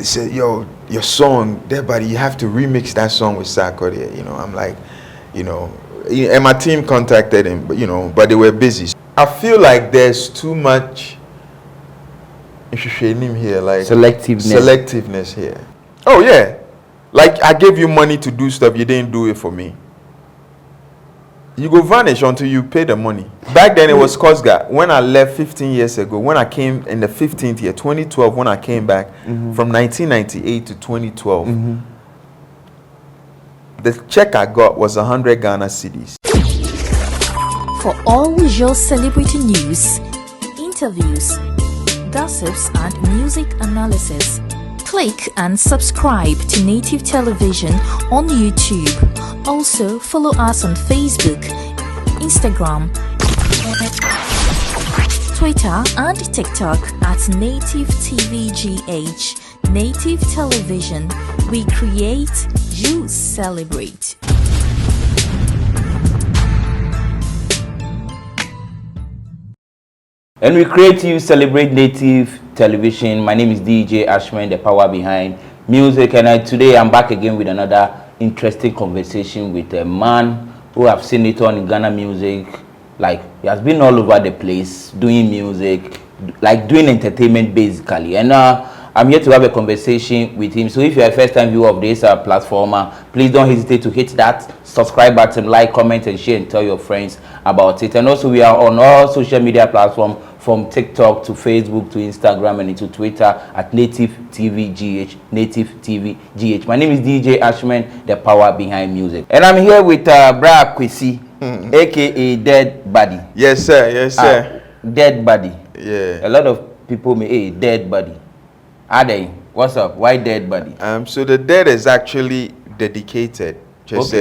they said, yo, your song, Dead Body, you have to remix that song with Sarkodie. You know, I'm like, you know, and my team contacted him, but you know, but they were busy. I feel like there's too much here, like selectiveness here. Oh yeah, like I gave you money to do stuff, you didn't do it for me. You go vanish until you pay the money. Back then it was Kosga. When I left 15 years ago, when I came in the 15th year, 2012, when I came back from 1998 to 2012, the check I got was 100 Ghana cedis. For all your celebrity news, interviews, gossips, and music analysis, click and subscribe to Native Television on YouTube. Also, follow us on Facebook, Instagram, Twitter, and TikTok at Native TVGH. Native Television. We create, you celebrate. And we create, you celebrate Native Television. My name is DJ Ashman, the power behind music. And today I'm back again with another interesting conversation with a man who I've seen it on in Ghana music. Like, he has been all over the place doing music, like doing entertainment basically. And I'm here to have a conversation with him. So if you're a first-time viewer of this platform, please don't hesitate to hit that subscribe button, like, comment, and share, and tell your friends about it. And also, we are on all social media platforms, from TikTok to Facebook to Instagram and into Twitter at Native TVGH. Native TVGH. My name is DJ Ashman, the power behind music, and I'm here with Bra Qweci, aka Dead Body. Yes, sir. Yes, sir. Dead Body. Yeah. A lot of people may, hey, Dead Body. Are they? What's up? Why Dead Body? So the dead is actually dedicated. Just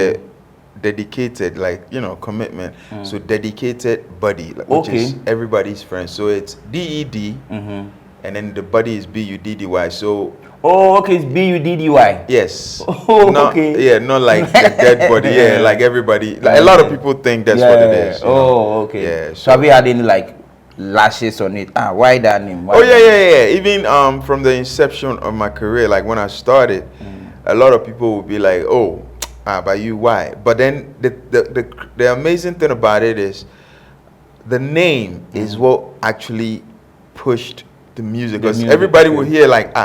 dedicated, like, you know, commitment. So dedicated buddy, like, which is everybody's friend. So it's DED, and then the buddy is BUDDY. So it's BUDDY. yes. Not, yeah, not like the dead body. Yeah, like everybody. Like a lot of people think that's what it is. Yeah. So have you had any like lashes on it? Why that name? Yeah. Even from the inception of my career, like when I started, a lot of people would be like, "Oh, by you, why?" But then the amazing thing about it is the name is what actually pushed the music, because everybody will hear like,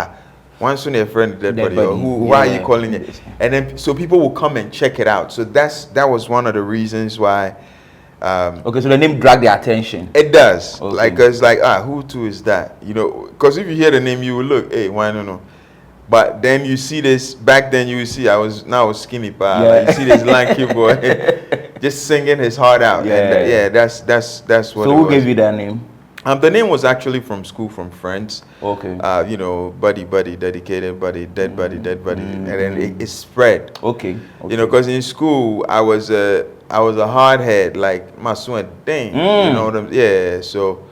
one soon a friend dead body, or why are you calling it? And then so people will come and check it out. So that was one of the reasons why. So the name dragged their attention. It does. Like, it's like, who too is that? You know, because if you hear the name, you will look, hey, why no? But then you see this, back then you will see, I was skinny, but like, you see this lanky boy just singing his heart out. And that's what So who gave you that name? The name was actually from school, from friends. You know, buddy, dedicated buddy, dead buddy. And then it spread. You know, because in school, I was a hard head, like my son dang. You know what I'm so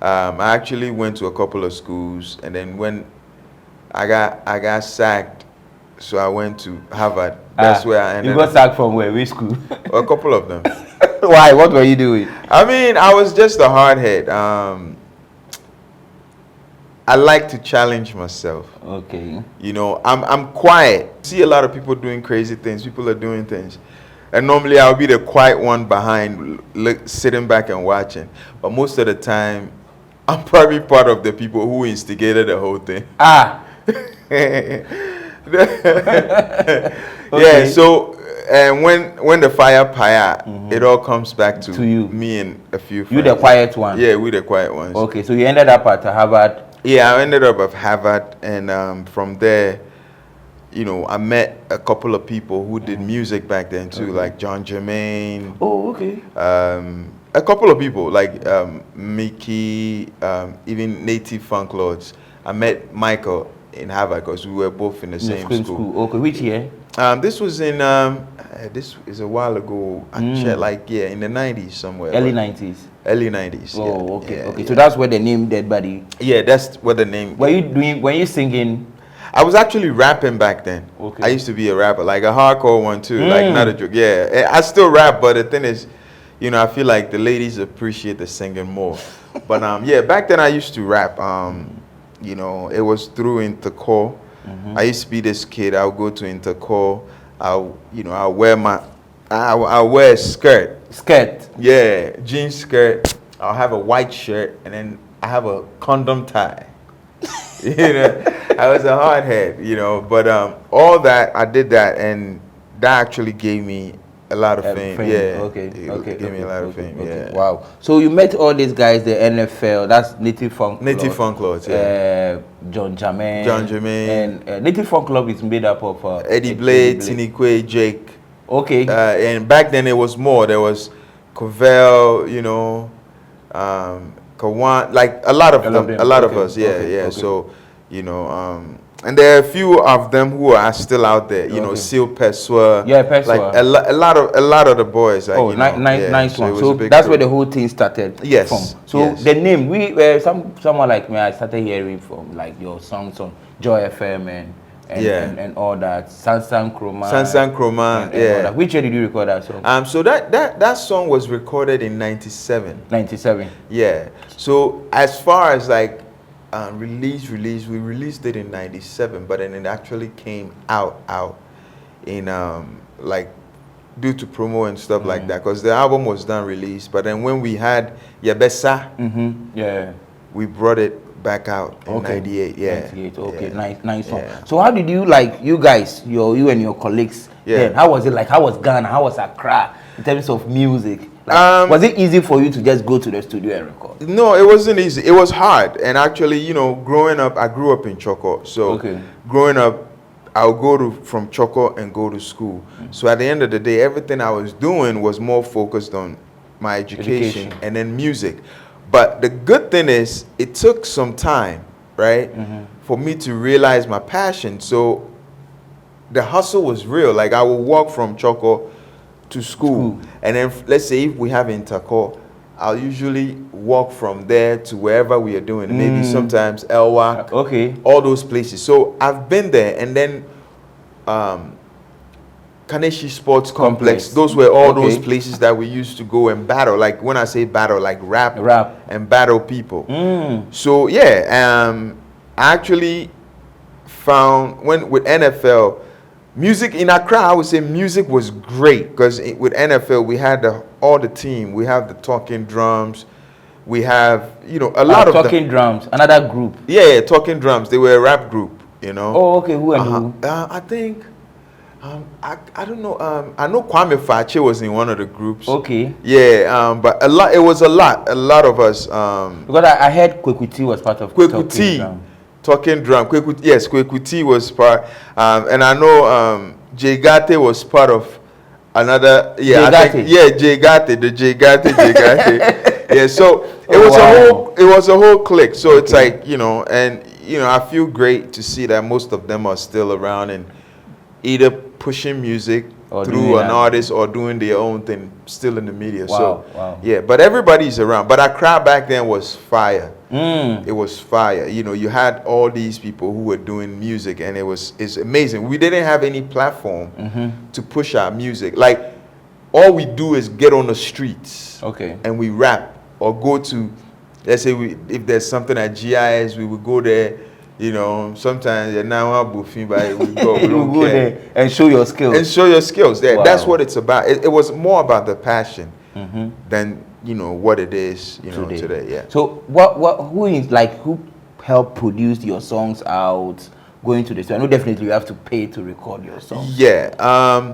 I actually went to a couple of schools, and then when I got sacked, so I went to Harvard. That's where I ended. You got sacked from where? Which school? A couple of them. Why? What were you doing? I mean, I was just a hard head. I like to challenge myself. You know, I'm quiet. See a lot of people doing crazy things. People are doing things. And normally I'll be the quiet one behind, sitting back and watching. But most of the time, I'm probably part of the people who instigated the whole thing. Yeah, so and when the fire, it all comes back to you, me and a few friends. You the quiet one? Yeah, we the quiet ones. So you ended up at Harvard? Yeah, I ended up at Harvard, and from there, you know, I met a couple of people who did music back then too, like John Jermaine. A couple of people like Mickey, even Native Funk Lords. I met Michael in Harvard because we were both in the same school. Which year? This was in this is a while ago. Like in the 90s somewhere. Early 90s. Early 90s. So that's where the name Dead Body. Yeah, that's where the name. Were you singing? I was actually rapping back then. I used to be a rapper, like a hardcore one too, like not a joke. Yeah, I still rap, but the thing is, you know, I feel like the ladies appreciate the singing more. But yeah, back then I used to rap. You know, it was through Intercore. I used to be this kid. I'll go to intercore. I'll wear a skirt. Skirt. Yeah, jean skirt. I'll have a white shirt, and then I have a condom tie. I was a hardhead, But all that, I did that, and that actually gave me a lot of fame. Yeah. Okay. It gave me a lot of fame. Yeah. Wow. So you met all these guys, the NFL. That's Native Funk Club. Native Funk Club. Yeah. John Jermaine. And Native Funk Club is made up of Eddie Blade, Qweci, Jake. Okay. And back then it was more. There was Covell, Kawan, like a lot of us. Yeah. Okay. So, and there are a few of them who are still out there. Seal Peswa. Yeah, Peswa. Like a lot of the boys. Like, nice one. So that's where the whole thing started. Yes. From. So the name, someone like me, I started hearing from like your songs on Joy FM and all that. Sansan Chroma. Yeah. Which year did you record that song? So that song was recorded in 97. 97. Yeah. So as far as like release, we released it in 97, but then it actually came out in like due to promo and stuff like that, because the album was done released, but then when we had Yabesa, we brought it back out in 98. Yeah. 98. Okay. Nice one. Yeah. So how did you you guys, you and your colleagues, then, how was it like? How was Ghana? How was Accra in terms of music? Was it easy for you to just go to the studio and record? No, it wasn't easy. It was hard. And actually, growing up, I grew up in Choco. So growing up, I'll go from Choco and go to school. So at the end of the day, everything I was doing was more focused on my education. And then music. But the good thing is, it took some time, right, for me to realize my passion. So the hustle was real. Like, I would walk from Choco to school. And then, let's say if we have intercore, I'll usually walk from there to wherever we are doing. Maybe sometimes Elwak, all those places. So I've been there. And then Kaneshi Sports Complex. Those were all those places that we used to go and battle. Like, when I say battle, like rap. And battle people. So I actually found with NFL, music in Accra, I would say music was great, because with NFL we had all the team. We have the Talking Drums. We have a lot of Talking Drums, another group. Yeah, Talking Drums. They were a rap group. Oh, okay. Who and who? I think. I don't know. I know Kwame Fache was in one of the groups. Okay. Yeah. But it was a lot of us. Because I heard Qweci was part of Talking Drum. Qweci was part. And I know Jegate was part of another. Yeah, Jegate. The Jegate. Yeah. So it was a whole clique. So it's like, I feel great to see that most of them are still around and either pushing music through an artist or doing their own thing, still in the media. Yeah, but everybody's around. But Accra back then was fire. It was fire. You had all these people who were doing music, and it's amazing. We didn't have any platform to push our music. Like, all we do is get on the streets and we rap, or go to, let's say if there's something at GIS, we would go there. Sometimes now we go there and show your skills. Yeah, that's what it's about. It was more about the passion than what it is today. Yeah. So who helped produce your songs out, going to the studio? I know definitely you have to pay to record your songs. Yeah.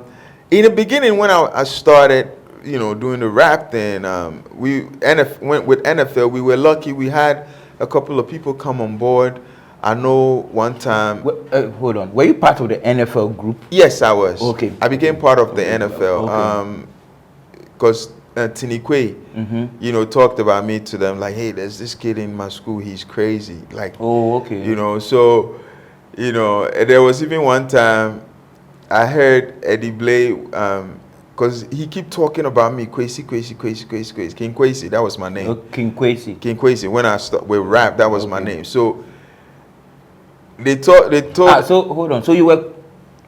In the beginning, when I started doing the rap thing, with NFL, we were lucky. We had a couple of people come on board. I know one time. Hold on. Were you part of the NFL group? Yes, I was. Okay. I became part of the NFL because Tinikwe, talked about me to them, like, hey, there's this kid in my school. He's crazy. Like, so, there was even one time I heard Eddie Blade, because he kept talking about me, Qweci. King Qweci, that was my name. King Qweci. When I started with rap, that was my name. So they told. So hold on. So you were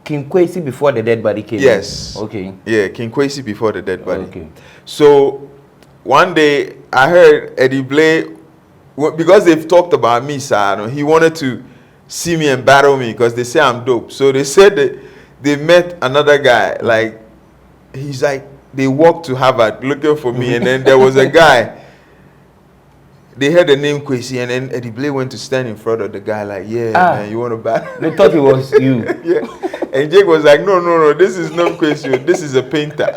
King Qweci before the Dead Body came? Yes. Okay. Yeah, King Qweci before the Dead Body. Okay. So one day I heard Eddie Blade, because they've talked about me, sir. He wanted to see me and battle me because they say I'm dope. So they said that they met another guy. Like, he's like, they walked to Harvard looking for me, and then there was a guy. They heard the name Qweci, and then Eddie Blay went to stand in front of the guy like, yeah, man, you want to battle? They thought it was you. Yeah. And Jake was like, no, this is not Qweci, this is a painter.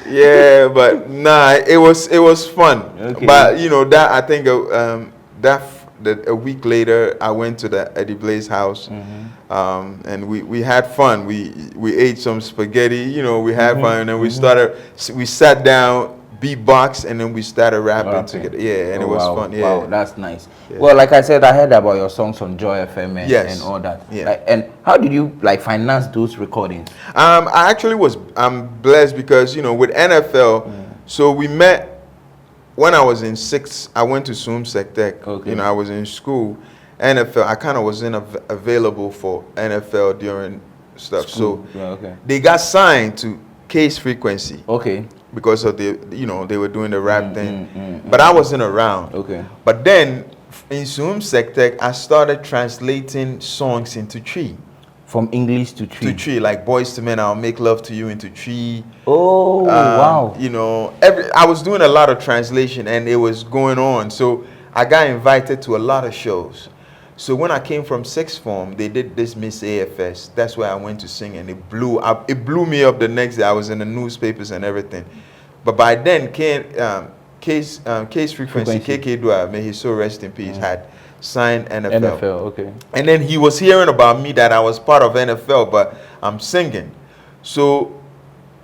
Yeah, but nah, it was fun. Okay. But you know that I think a week later I went to the Eddie Blay's house, and we had fun. We ate some spaghetti, you know, we had fun, and then we sat down, beatbox, and then we started rapping together. Yeah, and it was fun. Yeah, wow, that's nice. Yeah. Well, like I said, I heard about your songs on Joy FM and all that. Yeah. Like, and how did you like finance those recordings? I actually I'm blessed because, you know, with NFL, so we met when I was in 6th. I went to Zoom Sectec. Okay. You know, I was in school. NFL, I kind of wasn't available for NFL during stuff. School. So they got signed to Case Frequency. Okay. Because of the, you know, they were doing the rap thing, but I wasn't around. Okay. But then in Zoom Sectec, I started translating songs into Tree. From English to Tree. To Tree, like Boys to Men, I'll Make Love to You into Tree. Oh, wow. You know, I was doing a lot of translation, and it was going on. So I got invited to a lot of shows. So when I came from 6th form, they did this Miss AFS. That's where I went to sing, and it blew me up the next day. I was in the newspapers and everything. But by then, Case Frequency, KK Dua, may he so rest in peace, had signed NFL. NFL, okay. And then he was hearing about me that I was part of NFL, but I'm singing. So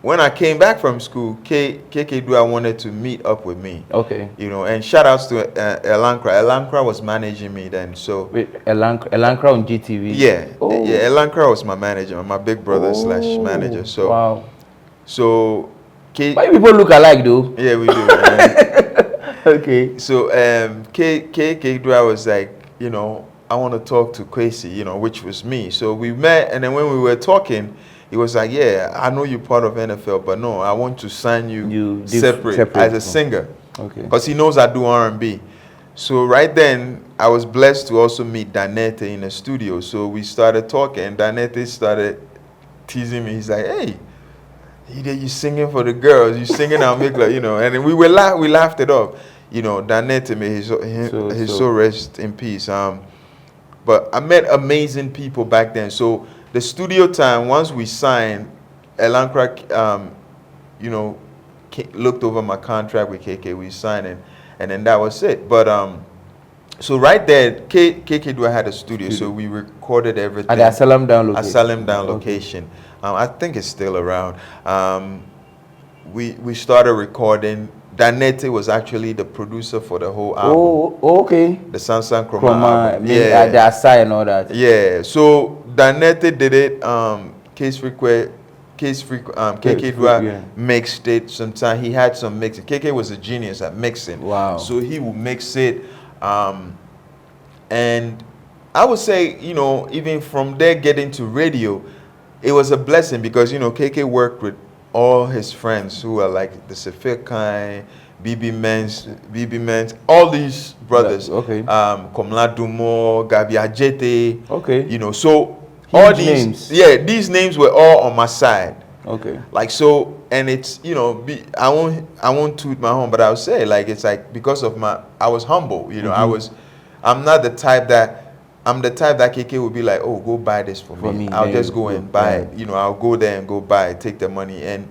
when I came back from school, KK Dua wanted to meet up with me. Okay. You know, and shout outs to Elankra. Elankra was managing me then. So wait, Elankra on GTV? Yeah. Oh. Yeah, Elankra was my manager, my big brother / manager. So wow. So why people look alike though? Yeah, we do. Okay. So KK Dua was like, you know, I want to talk to Qweci, you know, which was me. So we met, and then when we were talking, he was like, yeah, I know you're part of NFL, but no, I want to sign you separate as a singer. Okay. Because he knows I do R&B. So right then, I was blessed to also meet Danette in the studio. So we started talking, and Danette started teasing me. He's like, hey, you singing for the girls. You singing, I'll make like, you know. And we laughed it off. You know, Danette, may his soul rest in peace. But I met amazing people back then. So the studio time, once we signed, Elankra, you know, looked over my contract with KK. We signed it, and then that was it. But so right there, KK Dua had a studio, so we recorded everything. At the Asylum Down location. Asylum Down location. I think it's still around. We started recording. Danette was actually the producer for the whole album. Oh, okay. The Sansan Chroma album. Yeah. The Asai and all that. Yeah. So Danette did it. KK Dua mixed it. Sometimes he had some mixing. KK was a genius at mixing. Wow. So he would mix it. And I would say, you know, even from there getting to radio, it was a blessing because, you know, KK worked with all his friends who are like the Sefir Kai, BB Mens, all these brothers. Okay. Komla Dumo, Gabi Ajete. Okay. You know, so all these names. Yeah, these names were all on my side. Okay. Like so, and it's, you know, I won't toot my horn, but I'll say like it's like because of I was humble. You know, I'm not the type that. I'm the type that KK would be like, oh, go buy this for me. I'll just go and buy it. You know, I'll go there and go buy it, take the money. And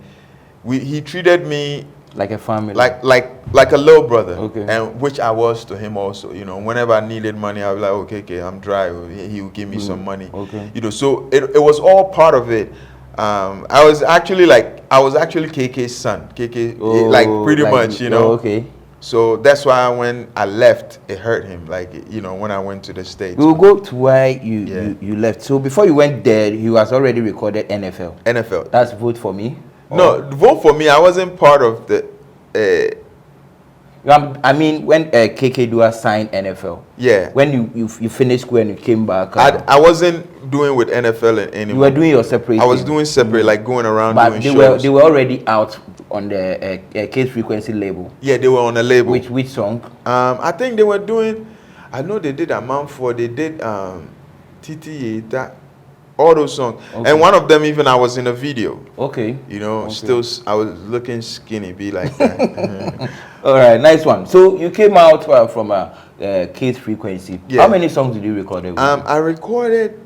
he treated me like a family. Like a little brother. Okay. And which I was to him also. You know, whenever I needed money, I'd be like, oh, KK, I'm dry. He would give me some money. Okay. You know, so it was all part of it. I was actually KK's son. KK, like pretty much, you know. Oh, okay. So that's why when I left, it hurt him. Like, you know, when I went to the States. We'll go to why you left. So before you went there, he was already recorded NFL. NFL. That's Vote For Me? No, Vote For Me, I wasn't part of the... I mean, when KK Dua signed NFL. Yeah. When you finished school and you came back. I wasn't doing with NFL anymore. You were doing your separate. I was doing separate, like going around doing shows. But they were already out on the Case Frequency label. Yeah, they were on a label. Which song? I think they were doing... I know they did Amount 4, they did TTA, that, all those songs. Okay. And one of them even I was in a video. Okay. You know, Okay. still I was looking skinny, be like that. All right, nice one. So you came out from Kid's Frequency. Yeah. How many songs did you record? I recorded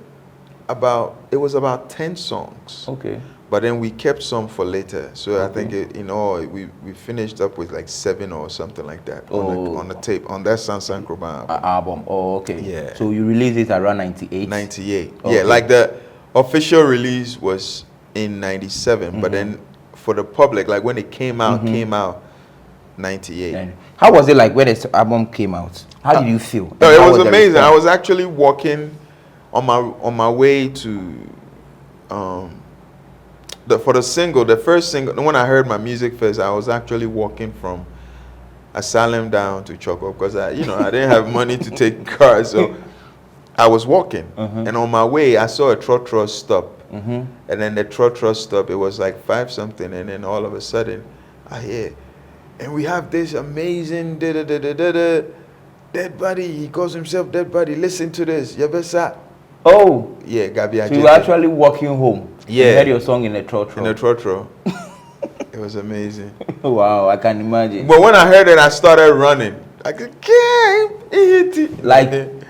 it was about 10 songs. Okay. But then we kept some for later. So Okay. I think in all we finished up with like 7 or something like that Oh. on the tape, on that Sansan Kroba album. Album. Oh, okay. Yeah. So you released it around 98? 98. Okay. Yeah, like the official release was in 97, but then for the public, like when it came out 98. And how was it like when the album came out? How did you feel? No, it How was the amazing. I response? was actually walking on my way to for the first single. When I heard my music first, I was actually walking from Asylum down to Choco because I didn't have money to take cars, so I was walking. And on my way, I saw a trotro stop, and then the trotro stop. It was like 5 something, and then all of a sudden, I hear, and we have this amazing Dead Body. He calls himself Dead Body. Listen to this, Yabesa. Oh, Yeah, Gabi. so you were actually walking home. Yeah. You heard your song in a trotro. in the trotro. It was amazing. Wow, I can imagine. But when I heard it, I started running. I can't eat it. Like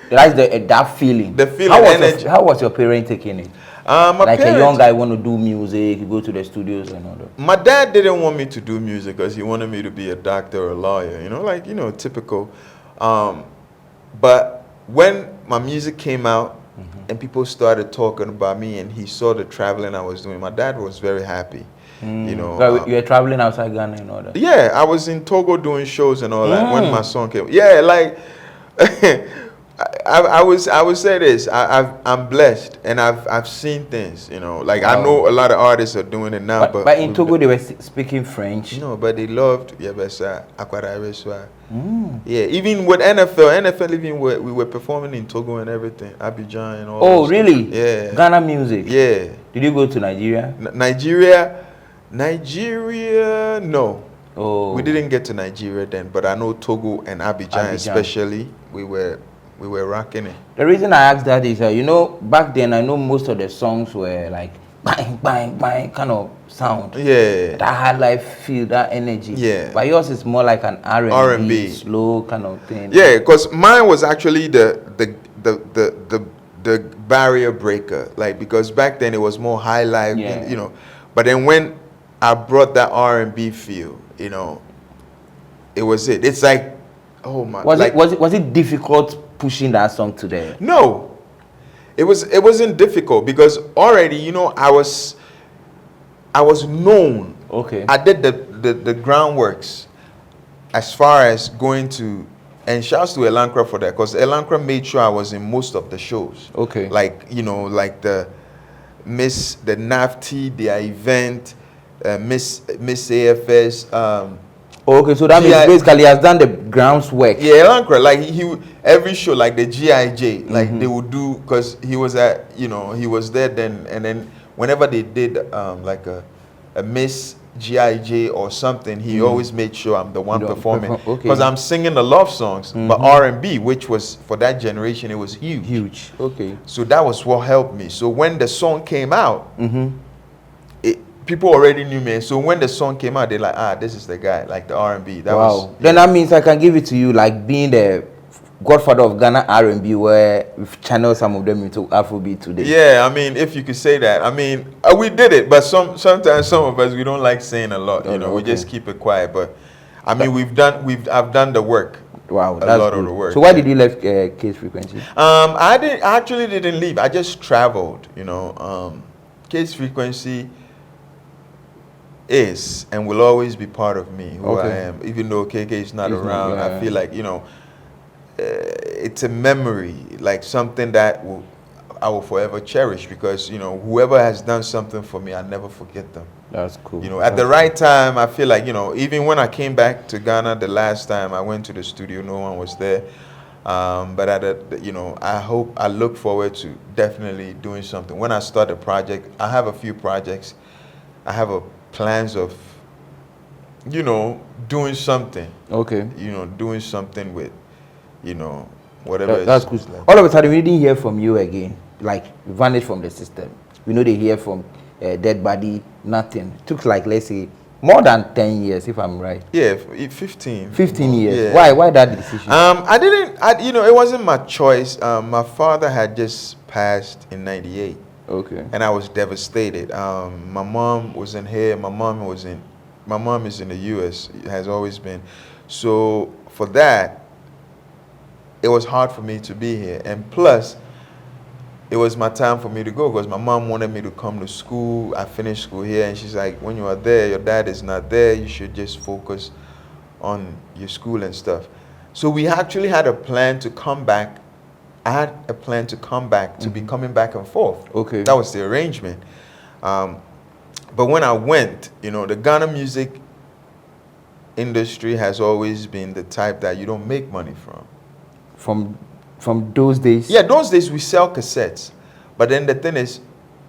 that's that feeling. The feeling, How was energy. how was your parent taking it? My Like a parents- young guy want to do music, you go to the studios and all that. My dad didn't want me to do music because he wanted me to be a doctor or a lawyer, typical. But when my music came out and people started talking about me and he saw the traveling I was doing, my dad was very happy. But you were traveling outside Ghana and all that. Yeah, I was in Togo doing shows and all that when my song came. Yeah, like I would say this. I'm blessed and I've seen things. Like I know a lot of artists are doing it now, But in Togo they were speaking French. No, but they loved Yabesa, Aquarareswa. Yeah, even with NFL even we were performing in Togo and everything, Abidjan and all. Oh, those really? stuff. Yeah. Ghana music. Yeah. Did you go to Nigeria? Nigeria, no. Oh. We didn't get to Nigeria then, but I know Togo and Abidjan especially, we were rocking it. The reason I asked that is, back then I know most of the songs were like bang, bang, bang kind of sound. Yeah. That high life feel, that energy. Yeah. But yours is more like an R&B, R&B. slow kind of thing. Yeah, because mine was actually the barrier breaker. Like, because back then it was more high life, Yeah. But then when I brought that R&B feel, it was it. It's like, oh my. Was it difficult pushing that song to the? No, it wasn't difficult because already, I was known. Okay. I did the groundworks as far as going to, and shouts to Elankra for that, because Elankra made sure I was in most of the shows. Okay. Like, like the NAFT, their event, Miss AFS. Okay, so that means basically he has done the groundwork. Yeah, Elankra, like every show, like the GIJ, like they would do, because he was he was there then, and then whenever they did like a Miss GIJ or something, he always made sure I'm the one performing, because I'm singing the love songs, but R&B, which was for that generation, it was huge. Huge. Okay. So that was what helped me. So when the song came out, people already knew me. So when the song came out, they're like, this is the guy, like the R&B. That was. Then that means I can give it to you, like being the godfather of Ghana R&B, where we've channeled some of them into Afrobeat today. Yeah, I mean, if you could say that. I mean, we did it, but sometimes some of us, we don't like saying a lot. We just keep it quiet. But I mean, I've done the work. Wow, a lot of the work. So why did you leave Kid's Frequency? I actually didn't leave. I just traveled. Kid's Frequency is and will always be part of me, who I am. Even though KK is not around, I feel like it's a memory, like something that I will forever cherish, because whoever has done something for me, I never forget them. That's cool. At the right time, I feel like even when I came back to Ghana the last time, I went to the studio, no one was there. But I look forward to definitely doing something. When I start a project, I have a few projects. I have plans of doing something. Okay. Doing something with whatever. That's good. All of a sudden, we didn't hear from you again. Like, you vanished from the system. We know they hear from Dead Body, nothing. It took like, let's say, more than 10 years, if I'm right. Yeah, 15. 15 years. Yeah. Why that decision? It wasn't my choice. My father had just passed in 98. Okay. And I was devastated. My mom wasn't here. My mom is in the US. It has always been. So for that, it was hard for me to be here. And plus, it was my time for me to go because my mom wanted me to come to school. I finished school here, and she's like, when you are there, your dad is not there. You should just focus on your school and stuff. So we actually had a plan to come back. I had a plan to come back, to be coming back and forth. Okay. That was the arrangement. But when I went, the Ghana music industry has always been the type that you don't make money from. From those days? Yeah, those days we sell cassettes. But then the thing is,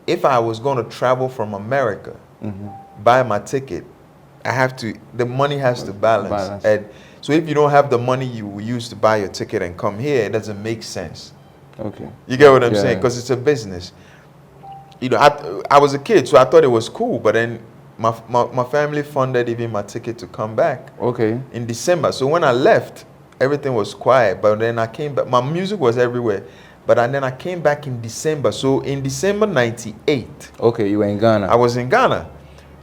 if I was going to travel from America, buy my ticket, the money has to balance. And so if you don't have the money you use to buy your ticket and come here, it doesn't make sense. Okay. You get what I'm saying? Because it's a business. I was a kid, so I thought it was cool. But then my family funded even my ticket to come back. Okay. In December. So when I left, everything was quiet. But then I came back. My music was everywhere. But then I came back in December. So in December 98. Okay, you were in Ghana. I was in Ghana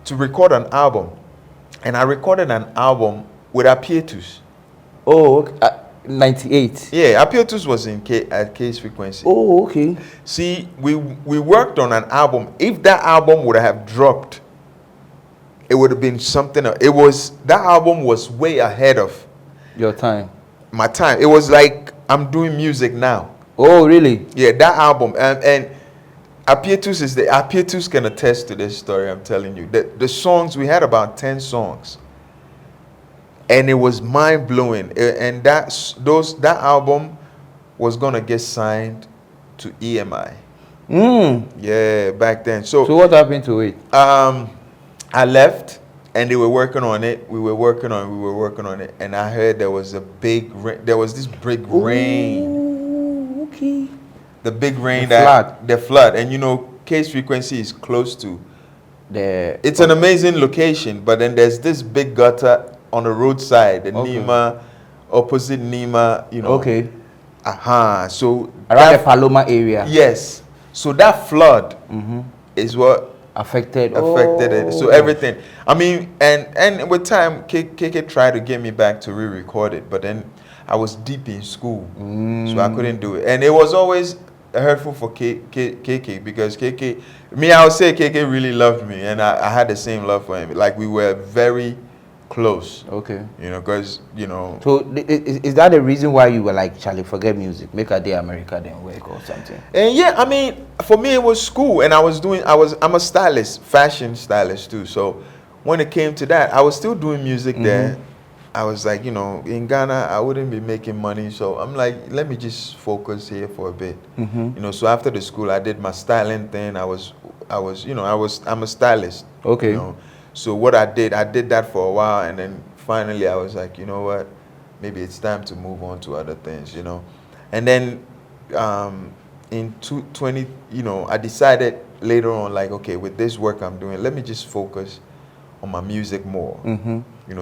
to record an album. And I recorded an album with Apietus. Oh, okay. 98. Yeah, Apietus was at Case Frequency. Oh, okay. See, we worked on an album. If that album would have dropped, it would have been something else. That album was way ahead of your time. My time. It was like I'm doing music now. Oh, really? Yeah, that album. And Apietus can attest to this story, I'm telling you. The songs, we had about 10 songs. And it was mind-blowing. And that album was going to get signed to EMI. Yeah, back then. So what happened to it? I left, and they were working on it. We were working on it. And I heard there was this big rain. Okay. The big rain, the flood. And Case Frequency is close to it's an amazing location, but then there's this big gutter on the roadside, the Nima, opposite Nima, Okay. So around the Paloma area. Yes. So that flood is what affected it. So everything. I mean, and with time, KK tried to get me back to re-record it, but then I was deep in school, so I couldn't do it. And it was always hurtful for KK because I would say KK really loved me, and I had the same love for him. Like, we were very close. Okay. Because, So is that the reason why you were like, Charlie, forget music, make a day America then work or something? And yeah, I mean, for me it was school, and I'm a stylist, fashion stylist too. So when it came to that, I was still doing music there. I was like, in Ghana, I wouldn't be making money. So I'm like, let me just focus here for a bit. So after the school, I did my styling thing. I'm a stylist. Okay. So what I did that for a while, and then finally I was like, you know what, maybe it's time to move on to other things, And then in 2020, I decided later on, like, okay, with this work I'm doing, let me just focus on my music more.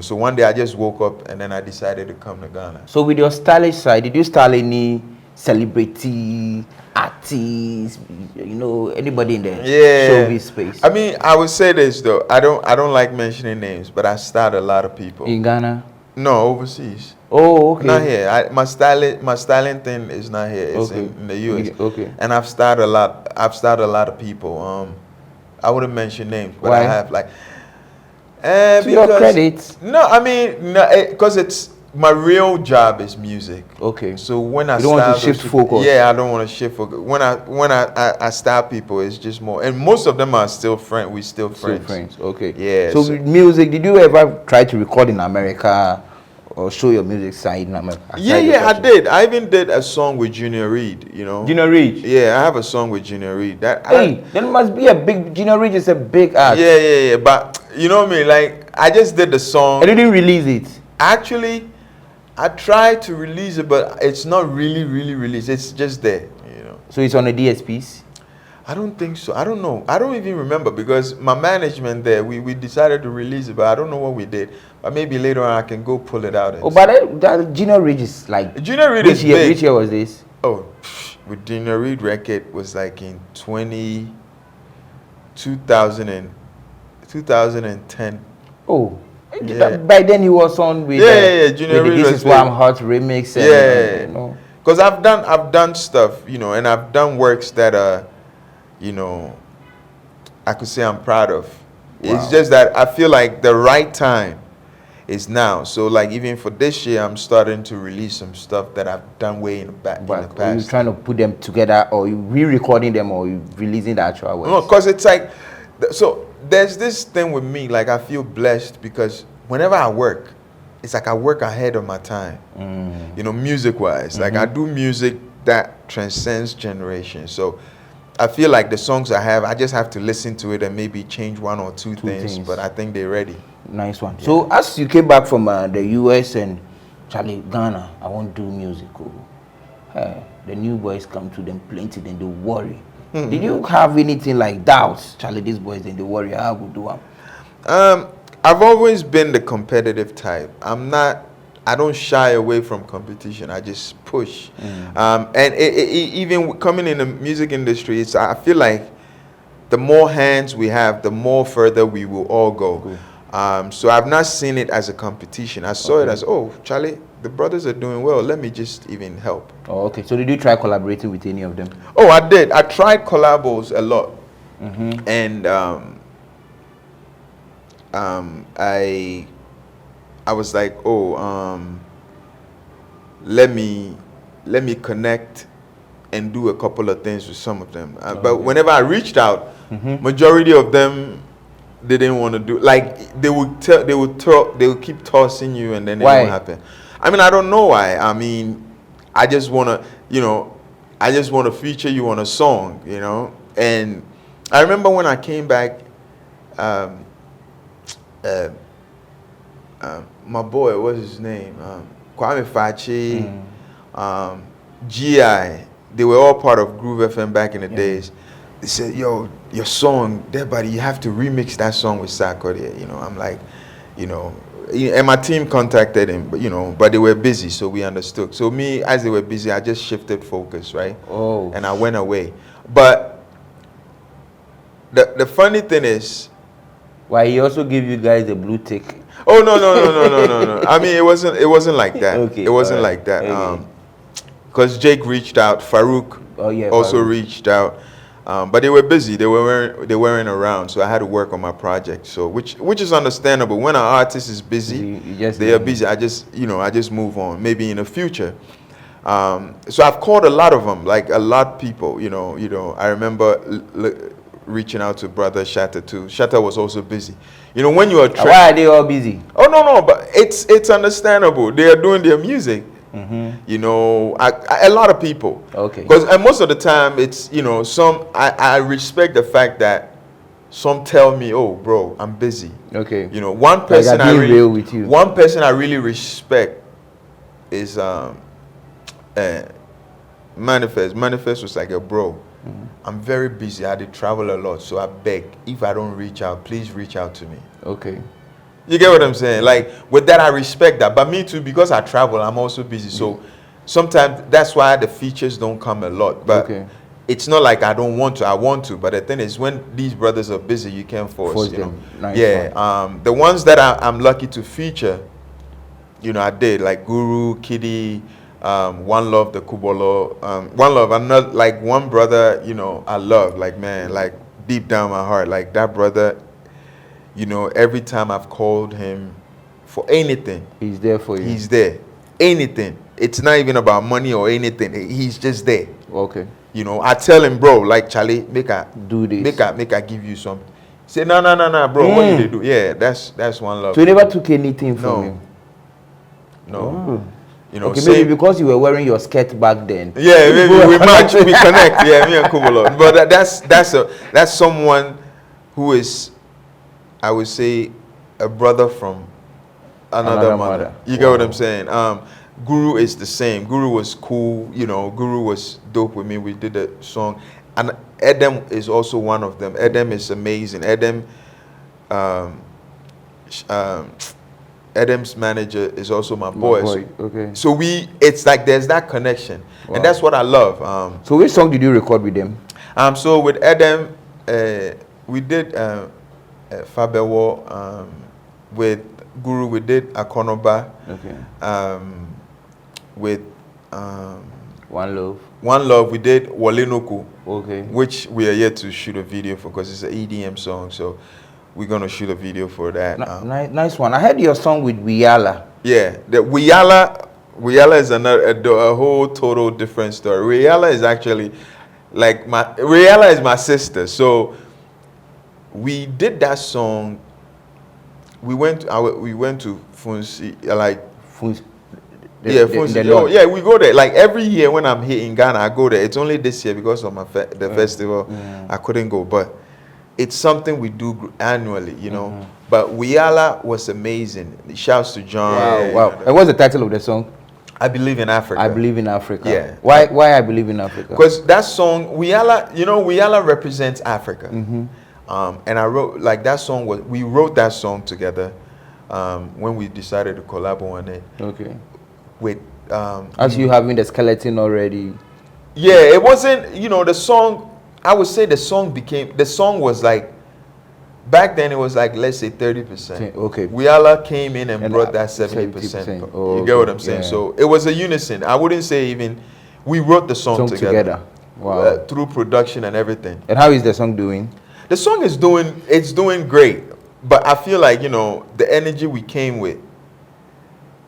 So one day I just woke up and then I decided to come to Ghana. So with your stylish side, did you style any celebrity, artists, anybody in the showbiz space? I mean, I would say this though. I don't like mentioning names, but I styled a lot of people. In Ghana? No, overseas. Oh, okay. Not here. My styling thing is not here. It's in the US. Okay. And I've styled a lot of people. I wouldn't mention names, but why? I have like. To your credit. No, I mean, because it's my real job is music. Okay. So when I don't want to shift focus. Yeah, I don't want to shift focus. When I style people, it's just more, and most of them are still friends. We still friends. Okay. Yeah. So with music, did you ever try to record in America or show your music side in America? Yeah, I did. I even did a song with Junior Reid. Junior Reid. Yeah, I have a song with Junior Reid. There must be a big. Junior Reid is a big act. Yeah. But you know what I mean? Like, I just did the song. I didn't release it. Actually, I try to release it, but it's not really released. It's just there, you know. So it's on the DSPs? I don't think so. I don't know. I don't even remember because my management there, we decided to release it, but I don't know what we did. But maybe later on I can go pull it out. Oh, but that Junior Reid is like... Junior Reid is big. Which year was this? Oh, with Junior Reid record was like in 2010. Oh. Yeah. By then he was on with... Junior Reid This was Is Why I'm Hot remix. And, yeah. You know. Because I've done stuff, you know, and I've done works that are, you know, I could say I'm proud of. Wow. It's just that I feel like the right time is now. So like even for this year, I'm starting to release some stuff that I've done way in the back in the past. Are you trying to put them together, or you re-recording them, or you releasing the actual works? No, because it's like, so there's this thing with me, like I feel blessed because whenever I work, it's like I work ahead of my time, you know, music-wise. Like I do music that transcends generations. So I feel like the songs I have, I just have to listen to it and maybe change one or two things, but I think they're ready. Nice one. Yeah. So as you came back from the US and Charlie, Ghana, I want to do music. The new boys come to them plenty, then they worry. Did you have anything like doubts? Charlie, these boys, then they worry, how I will do them? I've always been the competitive type. I don't shy away from competition. I just push. And even coming in the music industry, I feel like the more hands we have, the more further we will all go. Cool. So I've not seen it as a competition. I saw it as, oh, Charlie, the brothers are doing well. Let me just even help. Oh, okay. So did you try collaborating with any of them? Oh, I did. I tried collabos a lot. And I was like, oh, let me connect and do a couple of things with some of them. But whenever I reached out, majority of them didn't want to do. Like they would keep tossing you, and then it won't happen. I mean, I don't know why. I mean, I just wanna, you know, I just want to feature you on a song, you know. And I remember when I came back. My boy, what's his name? Qweci, GI. They were all part of Groove FM back in the days. They said, "Yo, your song, there, buddy, you have to remix that song with Sarkodie." You know, I'm like, you know, and my team contacted him, but you know, but they were busy, so we understood. So me, as they were busy, I just shifted focus, right? Oh. And I went away. But the funny thing is, why he also gave you guys the blue tick? Oh no. I mean, it wasn't like that. Okay, it wasn't like that. Because Jake reached out, Farouk also reached out, but they were busy. They weren't around, so I had to work on my project. So which is understandable. When an artist is busy, they are busy. I just move on. Maybe in the future. So I've called a lot of them, like a lot of people. You know. I remember reaching out to brother Shatta too. Shatta was also busy. You know, when you are why are they all busy? Oh no, but it's understandable. They are doing their music. You know, a lot of people. Okay. Because most of the time, it's, you know, I respect the fact that some tell me, "Oh, bro, I'm busy." Okay. You know, one person I really respect is Manifest. Manifest was like a bro. I'm very busy. I did travel a lot, so I beg, if I don't reach out, please reach out to me. Okay. You get what I'm saying? Like, with that, I respect that. But me too, because I travel, I'm also busy. So sometimes that's why the features don't come a lot. But it's not like I don't want to. I want to. But the thing is, when these brothers are busy, you can't force you them. Know? Nice. The ones that I'm lucky to feature, you know, I did, like Guru, Kiddy, One Love, the Kubolo, One Love. I'm not like one brother, you know, I love, like, man, like deep down my heart, like that brother, you know, every time I've called him for anything, he's there for you. He's there. Anything. It's not even about money or anything. He's just there. Okay. You know, I tell him, bro, like, Charlie, make I do this. Make I give you something. Say, no, bro, what did they do? Yeah, that's One Love. So you never took anything from him? No. Oh. You know, okay, maybe because you were wearing your skirt back then. Yeah, maybe we match, we connect. Yeah, me and Kubolo. But that's someone who is, I would say, a brother from another mother. You get what I'm saying? Guru is the same. Guru was cool, you know. Guru was dope with me. We did a song, and Edem is also one of them. Edem is amazing. Edem, Edem's manager is also my boy. Okay. So it's like there's that connection, and that's what I love. So which song did you record with them? So with Edem, we did Fabewo. With Guru, we did Akonoba. Okay. With One Love. One Love, we did Walenoku. Okay. Which we are yet to shoot a video for because it's an EDM song. So we're gonna shoot a video for that. Nice one. I heard your song with Wiala. Yeah, the Wiala is a whole total different story. Wiala is actually like Wiala is my sister. So we did that song. We went to Funsi, like Funsi. Funsi. Oh, yeah, we go there. Like every year when I'm here in Ghana, I go there. It's only this year because of the festival, I couldn't go. But it's something we do annually, you know. But Wiala was amazing. Shouts to John. Wow. And what's the title of the song? I Believe in Africa. I Believe in Africa. Yeah. Why I Believe in Africa? Because that song, Wiala, you know, Wiala represents Africa. And I wrote, like, that song we wrote that song together when we decided to collab on it. Okay. With as you having the skeleton already. Yeah, it wasn't, you know, the song, I would say the song was like, back then it was like, let's say 30%. Okay. Wiala came in and brought that 70%. Oh, you get what I'm saying? Yeah. So it was a unison. I wouldn't say even, we wrote the song together. Wow. Through production and everything. And how is the song doing? The song is doing great, but I feel like, you know, the energy we came with,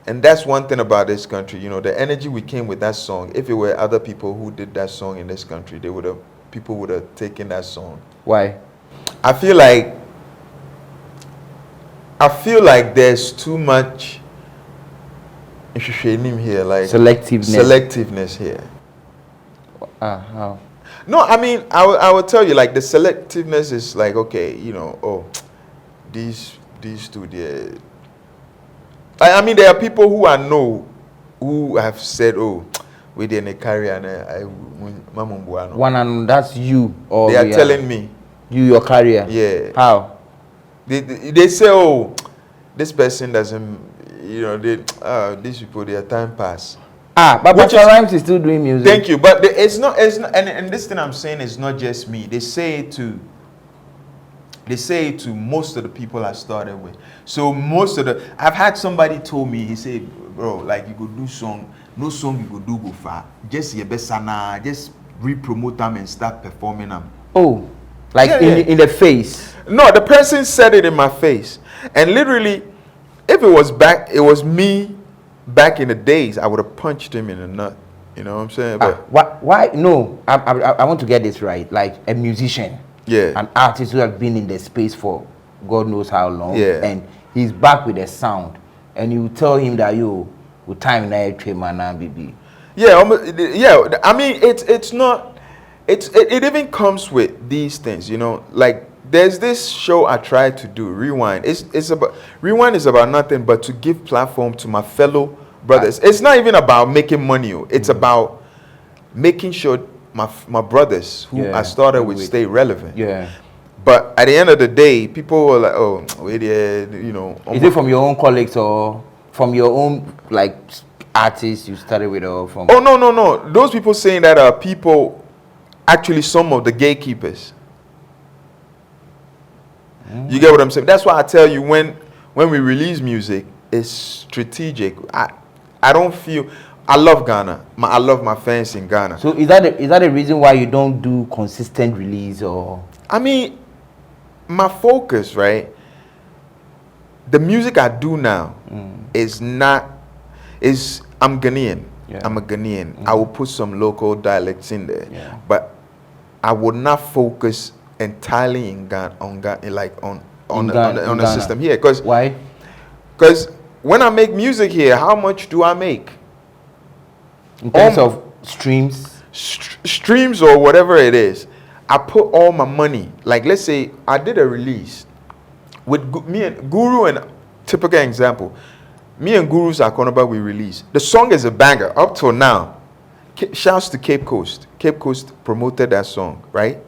and that's one thing about this country, you know, the energy we came with that song. If it were other people who did that song in this country, people would have taken that song. Why? I feel like there's too much here, like selectiveness here. How? No, I mean, I will tell you, like, the selectiveness is like, okay, you know, oh, these two, I mean, there are people who I know who have said, oh, we didn't carry one, and that's you. Or they are telling me. Your career? Yeah. How? They say, oh, this person doesn't, you know, these people, their time pass. But Rhymes is still doing music. Thank you, but it's not, and this thing I'm saying is not just me. They say it to most of the people I started with. So I've had somebody told me, he said, bro, like, you could do song, no song you could do go far. Just your best just re-promote them and start performing them. Oh, like in the face? No, the person said it in my face. And literally, if it was me back in the days, I would have punched him in the nut. You know what I'm saying? But why? No, I want to get this right. Like a musician, an artist who has been in the space for God knows how long, and he's back with a sound, and you tell him that with time now baby. Yeah, I mean, it's not. It even comes with these things, you know, like. There's this show I tried to do, Rewind. Rewind is about nothing but to give platform to my fellow brothers. It's not even about making money. It's about making sure my brothers who I started with stay relevant. Yeah. But at the end of the day, people were like, oh, wait, you know. Is it from your own colleagues or from your own, like, artists you started with, or from? Oh, no. Those people saying that are people, actually some of the gatekeepers. You get what I'm saying? That's why I tell you, when we release music, it's strategic. I don't feel, I love Ghana. I love my fans in Ghana. So is that a reason why you don't do consistent release? Or? I mean, my focus, right? The music I do now I'm Ghanaian. Yeah. I'm a Ghanaian. I will put some local dialects in there. Yeah. But I would not focus entirely in Ghana, on the system here. Why? Because when I make music here, how much do I make? In terms of streams? Streams or whatever it is. I put all my money. Like, let's say I did a release with me and Guru, and typical example. Me and Gurus Akonaba, we released. The song is a banger up till now. Shouts to Cape Coast. Cape Coast promoted that song, right?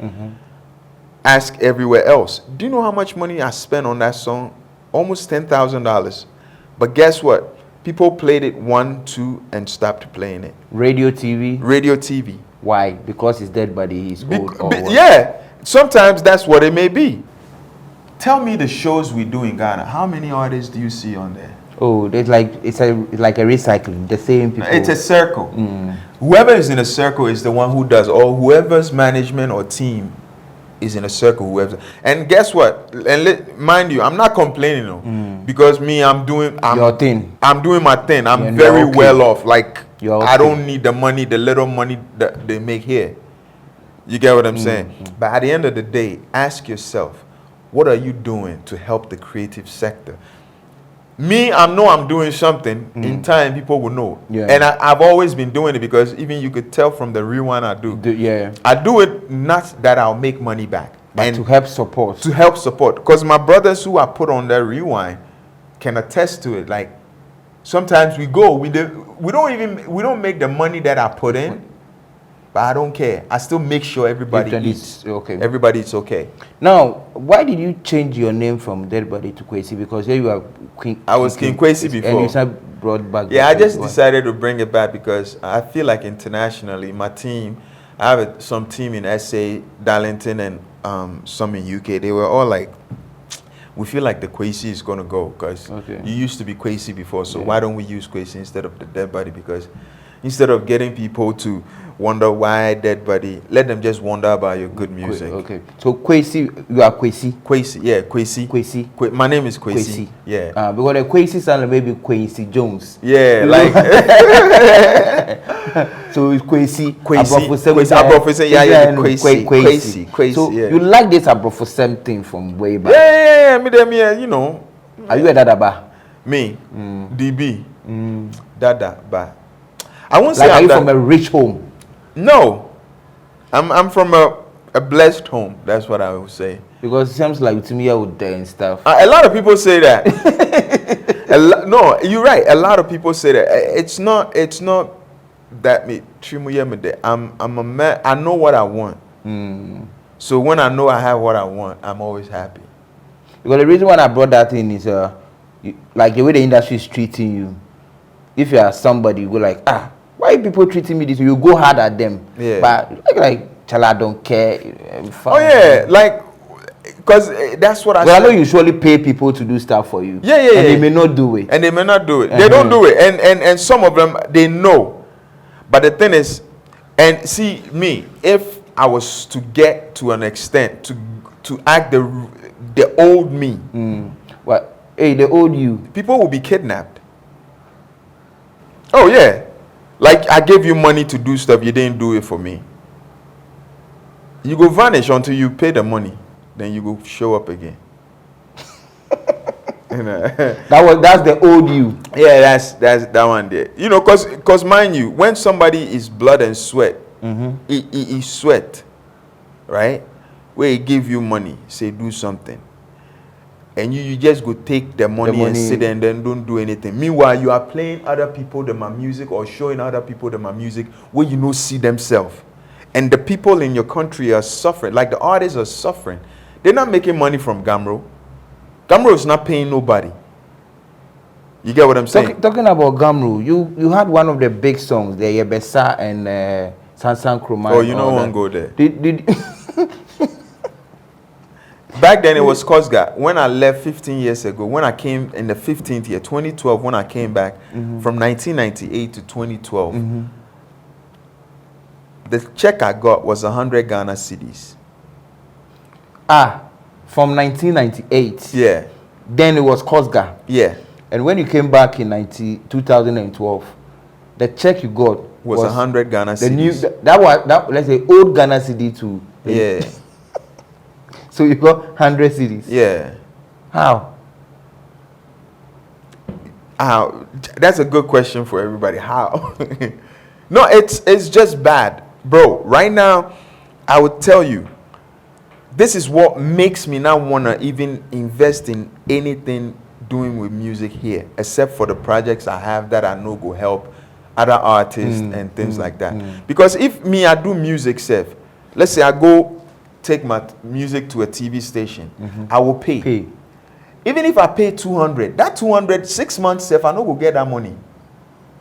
Ask everywhere else. Do you know how much money I spent on that song? Almost $10,000. But guess what? People played it 1, 2, and stopped playing it. Radio, TV? Radio, TV. Why? Because his dead body is old or what? Yeah. Sometimes that's what it may be. Tell me the shows we do in Ghana. How many artists do you see on there? Oh, it's like a recycling. The same people. It's a circle. Whoever is in a circle is the one who does, or whoever's management or team is in a circle. Whoever. And guess what? And mind you, I'm not complaining, no, because me, I'm doing your thing. I'm doing my thing. I'm You're very okay. well off. Like You're I okay. don't need the money, the little money that they make here. You get what I'm saying? But at the end of the day, ask yourself, what are you doing to help the creative sector? Me, I know I'm doing something. In time, people will know. Yeah. And I've always been doing it because even you could tell from the rewind I do. Yeah. I do it not that I'll make money back, But and to help support. to help support. Because my brothers who I put on that rewind can attest to it. Like sometimes we don't make the money that I put in, but I don't care. I still make sure everybody eats. Okay. Everybody eats okay. Now, why did you change your name from Dead Body to Qweci? Because here you are King. I was King Qweci before. And you said brought back. Yeah, I just decided to bring it back because I feel like internationally, my team, I have some team in SA, Darlington, and some in UK. They were all like, we feel like the Qweci is going to go because you used to be Qweci before, so why don't we use Qweci instead of the Dead Body? Because instead of getting people to wonder why Dead Body, let them just wonder about your good music. Okay. So Qweci, you are Qweci. Qweci, yeah, Qweci. Qweci. My name is Qweci. Yeah. Because the Qweci sound like maybe Quincy Jones. Yeah, like. So it's Qweci. Qweci. Yeah, Qweci. So yeah. you like this Abrofosem thing from way back? Yeah. Me, you know. Are you a Dadaba? Me, DB, Dada, ba. I won't say Like, are I'm you from a rich home? No, I'm from a blessed home. That's what I would say. Because it seems like to me out there and stuff. A lot of people say that. No, you're right. A lot of people say that. It's not that me. I'm a man. I know what I want. So when I know I have what I want, I'm always happy. Because the reason why I brought that in is like the way the industry is treating you. If you are somebody, you go like, why are people treating me this way? You go hard at them. Yeah. But like chala, I don't care. Oh yeah, like because that's what I. Well, I know you usually pay people to do stuff for you. Yeah. And they may not do it. And they may not do it. They don't do it. And some of them they know. But the thing is, and see me, if I was to get to an extent to act the old me. What? Hey, the old you. People will be kidnapped. Oh yeah. Like I gave you money to do stuff, you didn't do it for me. You go vanish until you pay the money, then you go show up again. You know? That's the old you. Yeah, that's that one there. You know, cause mind you, when somebody is blood and sweat, he sweat, right? Where he give you money, say do something. And you just go take the money and sit there and then don't do anything. Meanwhile, you are playing other people than my music or showing other people than my music where you know see themselves. And the people in your country are suffering. Like the artists are suffering. They're not making money from Gamro. Gamro is not paying nobody. You get what I'm saying? Talking about Gamro, you had one of the big songs, the Yebesa and Sansan Kroma. Oh, you know one go there. Did Back then it was Kosga. When I left 15 years ago, when I came in the 15th year, 2012, when I came back from 1998 to 2012, the check I got was 100 Ghana cedis. From 1998. Yeah. Then it was Kosga. Yeah. And when you came back in 2012, the check you got was 100 Ghana cedis. Let's say old Ghana cedi to. Yeah. So you got 100 cedis. Yeah. How? That's a good question for everybody. How? No, it's just bad. Bro, right now, I would tell you, this is what makes me not want to even invest in anything doing with music here, except for the projects I have that I know go help other artists and things like that. Because if me, I do music safe, let's say I go take my music to a TV station, I will pay. Even if I pay 200, that 200, 6 months safe, I no go get that money.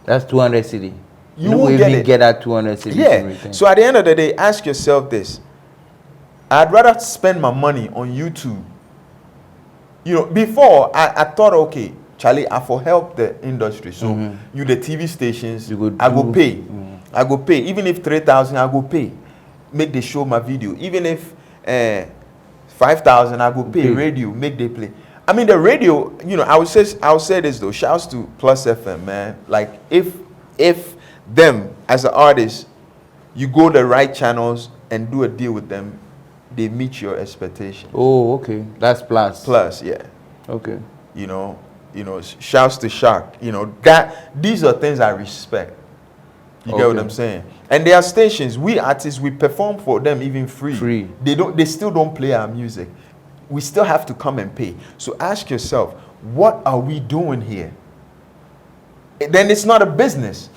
That's 200 cedi. You won't even get that 200 cedi. Yeah. So at the end of the day, ask yourself this. I'd rather spend my money on YouTube. You know, before I thought, okay, Charlie, I for help the industry. So you the TV stations, I go pay. I go pay. Even if 3,000, I go pay. Make they show my video. Even if 5,000, I go pay. Radio, make they play. I mean, the radio, you know, I would say this though. Shouts to Plus FM, man. Like if them as an artist, you go the right channels and do a deal with them, they meet your expectations. Oh, okay. That's Plus. Plus, yeah. Okay. You know, shouts to Shark. You know, that these are things I respect. You get what I'm saying? And there are stations, we artists, we perform for them even free. They still don't play our music. We still have to come and pay. So ask yourself, what are we doing here? Then it's not a business.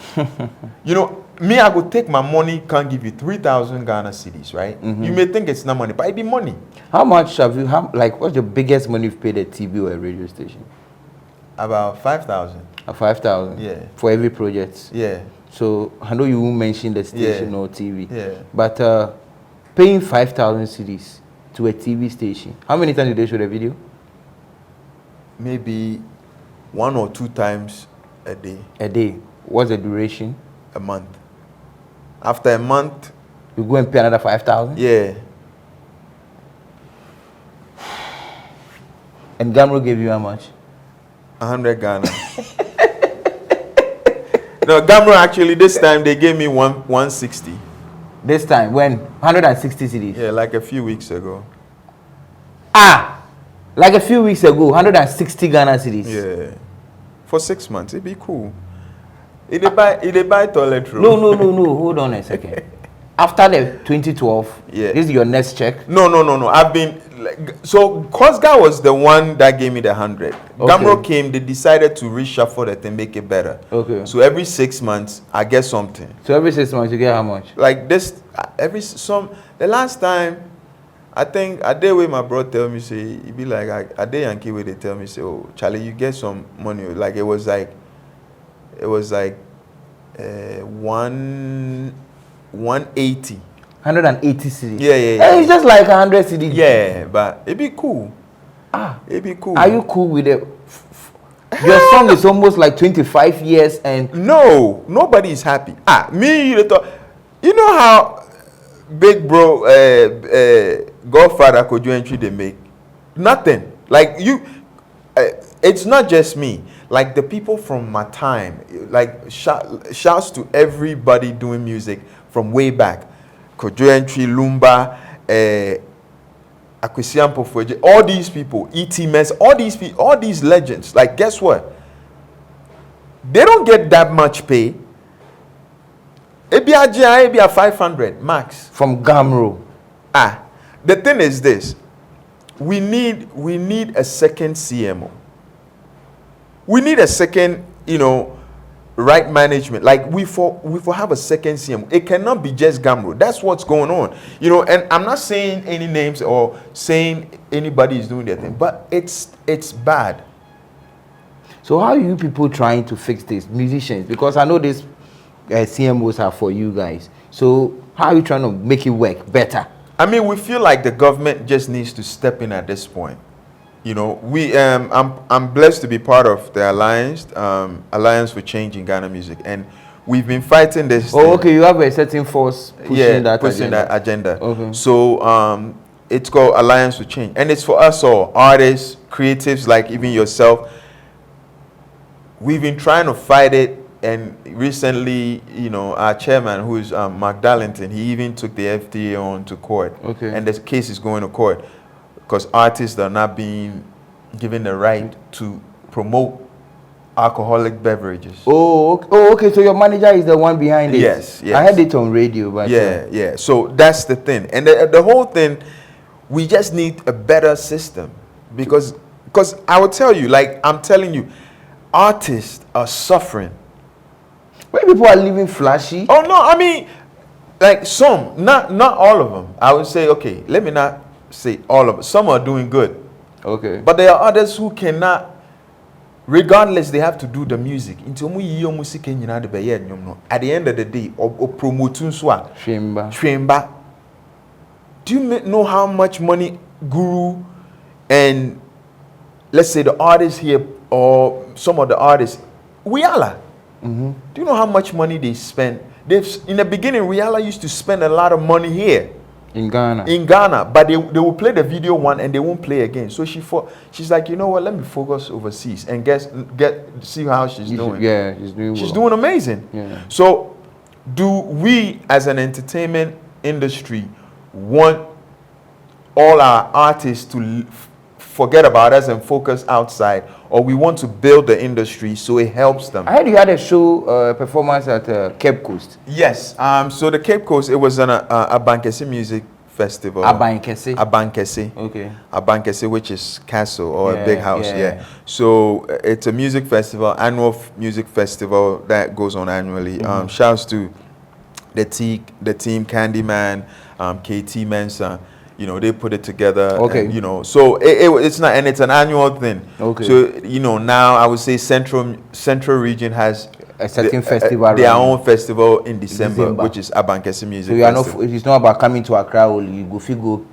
You know, me, I go take my money, can't give you 3,000 Ghana cedis, right? You may think it's not money, but it be money. How much have you, what's the biggest money you've paid a TV or a radio station? About 5,000. 5,000? Yeah. For every project? Yeah. So, I know you won't mention the station or TV. Yeah. But paying 5,000 cedis to a TV station, how many times did they show the video? Maybe 1 or 2 times a day. A day. What's the duration? A month. After a month, you go and pay another 5,000? Yeah. And Gamro gave you how much? 100 Ghana. No, Gamro actually this time they gave me 160. This time when 160 cedis? Yeah, like a few weeks ago. Like a few weeks ago, 160 Ghana cedis. Yeah. For 6 months, it'd be cool. It they buy toilet roll. No. Hold on a second. After the 2012, yeah. This is your next check? No. I've been so Kosga was the one that gave me the 100. Okay. Gamro came, they decided to reshuffle it and make it better. Okay. So every 6 months I get something. So every 6 months you get how much? Like this the last time I think I did with my bro tell me say it be like I did Yankee where they tell me say, oh Charlie, you get some money. Like it was like 180. 180 cedis. Yeah. It's just like 100 cedis. Yeah, but it'd be cool. It'd be cool. Are you cool with it? Your song is almost like 25 years and no, nobody is happy. You know how big bro Godfather Qweci they make nothing. Like you, it's not just me. Like the people from my time. Like shouts to everybody doing music from way back. Qweci, Lumba, Qweci, all these people, E.T. Mess, all these legends. Like, guess what? They don't get that much pay. It be a 500 max from Gamro. The thing is this: we need a second CMO. We need a second, right management. Like we for have a second CMO. It cannot be just Gamro. That's what's going on. And I'm not saying any names or saying anybody is doing their thing, but it's bad. So how are you people trying to fix this, musicians? Because I know these CMOs are for you guys. So how are you trying to make it work better? I mean, we feel like the government just needs to step in at this point. I'm blessed to be part of the Alliance for Change in Ghana Music, and we've been fighting this. Oh, okay, you have a certain force pushing that agenda. Okay. So it's called Alliance for Change, and it's for us all, artists, creatives like even yourself. We've been trying to fight it, and recently, our chairman, who is Mark Darlington, he even took the FDA on to court. Okay. And the case is going to court because artists are not being given the right to promote alcoholic beverages. Oh, okay. So your manager is the one behind it. Yes. I heard it on radio, but yeah. So that's the thing, and the whole thing. We just need a better system because because I will tell you, like I'm telling you, artists are suffering. When people are living flashy. Oh no, I mean, like some, not all of them. I would say, okay, let me not say all of them. Some are doing good. Okay. But there are others who cannot, regardless, they have to do the music. At the end of the day, or promote Shwemba. Do you know how much money Guru and let's say the artists here or some of the artists, Riala? Do you know how much money they spend? In the beginning, Riala used to spend a lot of money here. In Ghana, but they will play the video one and they won't play again. So she's like, you know what? Let me focus overseas and see how she's doing. Yeah, she's doing amazing. Yeah. So, do we as an entertainment industry want all our artists to forget about us and focus outside, or we want to build the industry so it helps them? I heard you had a show performance at Cape Coast. Yes. So the Cape Coast, it was on a Bankesi music festival. Abankese. Okay. Abankese, which is castle or a big house. Yeah. So it's a music festival, annual music festival that goes on annually. Shouts to the team, Candyman, KT Mensa. You know, they put it together. Okay. And, you know, so it's not, and it's an annual thing. Okay. So, you know, now I would say Central Region has a certain festival. Their own festival in December, which is Abankesi Music. So you are not, it's not about coming to Accra only. You go Central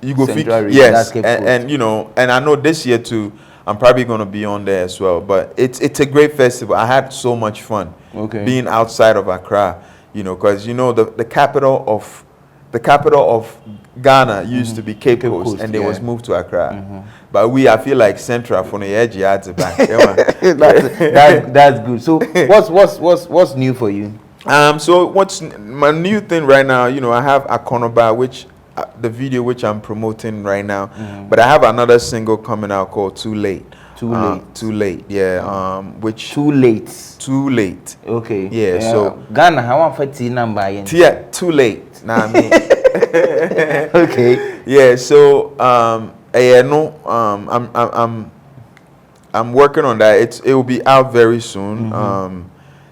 Region. Yes. And, you know, and I know this year too, I'm probably going to be on there as well. But it's a great festival. I had so much fun being outside of Accra, you know, because, you know, the capital of Ghana used to be Cape Coast, and they was moved to Accra. But I feel like Central from the edge at the back. That's good. So what's new for you? So what's my new thing right now? You know, I have Akonoba, which the video which I'm promoting right now. But I have another single coming out called Too Late. Too late. Yeah. Which Too late. Too late. Okay. Yeah. So Ghana, how am I number? Yeah. Too late. Nah, I mean. Okay. Yeah. So I'm working on that. It will be out very soon.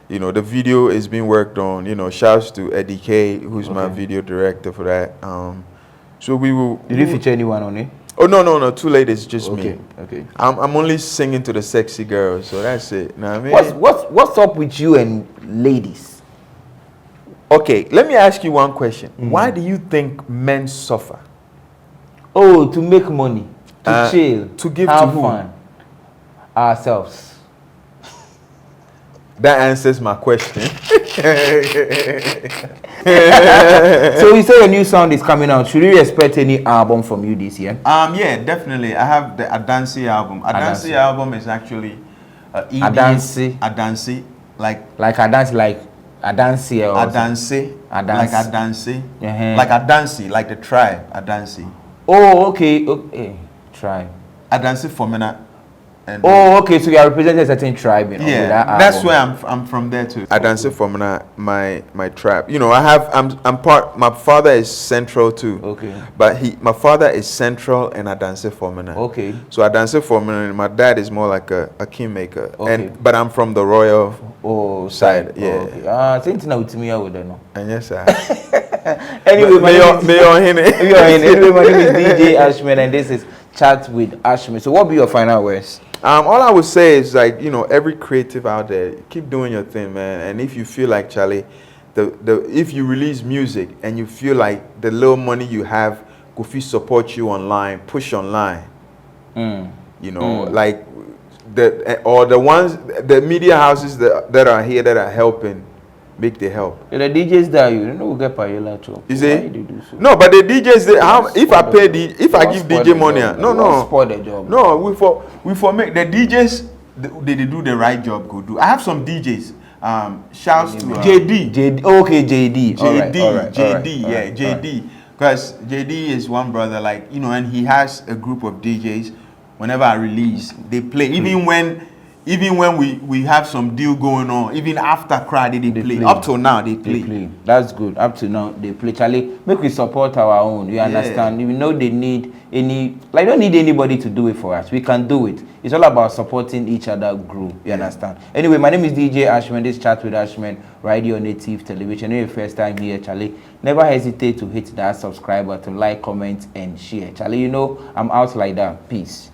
You know, the video is being worked on. You know, shouts to Eddie K, who's my video director for that. So we will. Did you feature anyone on it? Oh no! Too late. It's just me. Okay. I'm only singing to the sexy girls, so that's it. Know what I mean? What's up with you and ladies? Okay, let me ask you one question. Why do you think men suffer? Oh, to make money, to chill, to give have to who? fun, ourselves. That answers my question. So you say a new sound is coming out. Should we expect any album from you this year? Yeah, definitely. I have the Adansi album. Adansi album is actually Adansi, like Adansi, like Adansi, like Adansi, like the tribe Adansi. Oh, okay, tribe. Adansi Fomena. Oh, okay. So you are representing a certain tribe, you know. Yeah, that's where I'm from there too. Adansi Fomena, my tribe. You know, I'm part. My father is central too. Okay. But my father is central and Adansi Fomena. Okay. So Adansi Fomena, my dad is more like a kingmaker. Okay. But I'm from the royal side. Yeah. Okay. Same thing with me. I would know. And yes, sir. Anyway, my name is DJ Ashman, and this is Chat with Ashman. So, what be your final words? All I would say is, like, you know, every creative out there, keep doing your thing, man. And if you feel like, Charlie, if you release music and you feel like the little money you have could support you online, push online. You know, like the media houses that are here that are helping, make the help. The DJs that you know will get payola too. Is it? No, but the DJs, if I give DJ money, spoil the job. No, we for make the DJs they do the right job. Go do. I have some DJs. Shouts to JD. Okay, JD. JD. Because JD is one brother, like, you know, and he has a group of DJs. Whenever I release, they play. Even when we have some deal going on, even after crowd, they play. Up till now, they play. That's good. Up to now, they play. Charlie, make we support our own. You understand? We know they need don't need anybody to do it for us. We can do it. It's all about supporting each other grow. You understand? Anyway, my name is DJ Ashman. This chat with Ashman, Radio Native Television. If your first time here, Charlie, never hesitate to hit that subscribe button, like, comment, and share. Charlie, I'm out like that. Peace.